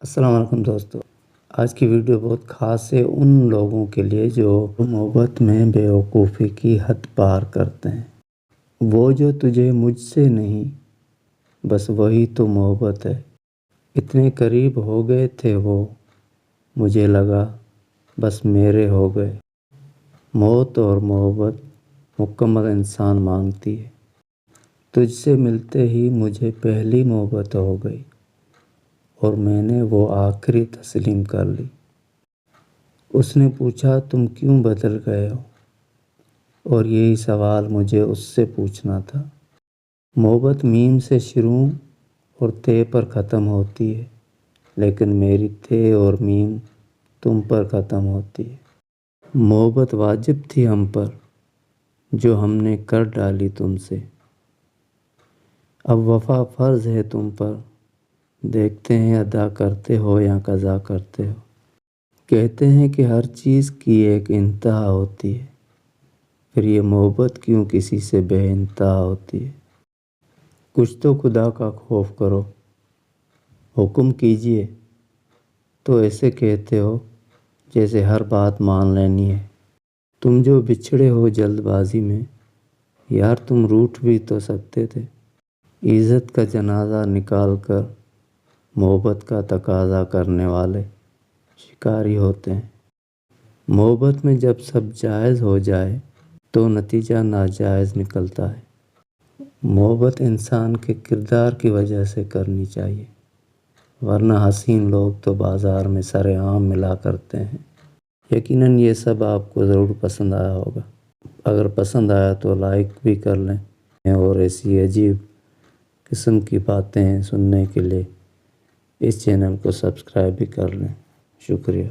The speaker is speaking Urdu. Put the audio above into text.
السلام علیکم دوستو، آج کی ویڈیو بہت خاص ہے ان لوگوں کے لیے جو محبت میں بیوقوفی کی حد پار کرتے ہیں۔ وہ جو تجھے مجھ سے نہیں، بس وہی تو محبت ہے۔ اتنے قریب ہو گئے تھے وہ، مجھے لگا بس میرے ہو گئے۔ موت اور محبت مکمل انسان مانگتی ہے۔ تجھ سے ملتے ہی مجھے پہلی محبت ہو گئی اور میں نے وہ آخری تسلیم کر لی۔ اس نے پوچھا تم کیوں بدل گئے ہو؟ اور یہی سوال مجھے اس سے پوچھنا تھا۔ محبت میم سے شروع اور تے پر ختم ہوتی ہے، لیکن میری تے اور میم تم پر ختم ہوتی ہے۔ محبت واجب تھی ہم پر، جو ہم نے کر ڈالی تم سے۔ اب وفا فرض ہے تم پر، دیکھتے ہیں ادا کرتے ہو یا قضا کرتے ہو۔ کہتے ہیں کہ ہر چیز کی ایک انتہا ہوتی ہے، پھر یہ محبت کیوں کسی سے بے انتہا ہوتی ہے؟ کچھ تو خدا کا خوف کرو، حکم کیجئے۔ تو ایسے کہتے ہو جیسے ہر بات مان لینی ہے۔ تم جو بچھڑے ہو جلد بازی میں، یار تم روٹھ بھی تو سکتے تھے۔ عزت کا جنازہ نکال کر محبت کا تقاضا کرنے والے شکاری ہوتے ہیں۔ محبت میں جب سب جائز ہو جائے تو نتیجہ ناجائز نکلتا ہے۔ محبت انسان کے کردار کی وجہ سے کرنی چاہیے، ورنہ حسین لوگ تو بازار میں سر عام ملا کرتے ہیں۔ یقیناً یہ سب آپ کو ضرور پسند آیا ہوگا۔ اگر پسند آیا تو لائک بھی کر لیں، اور ایسی عجیب قسم کی باتیں سننے کے لیے اس چینل کو سبسکرائب بھی کر لیں۔ شکریہ۔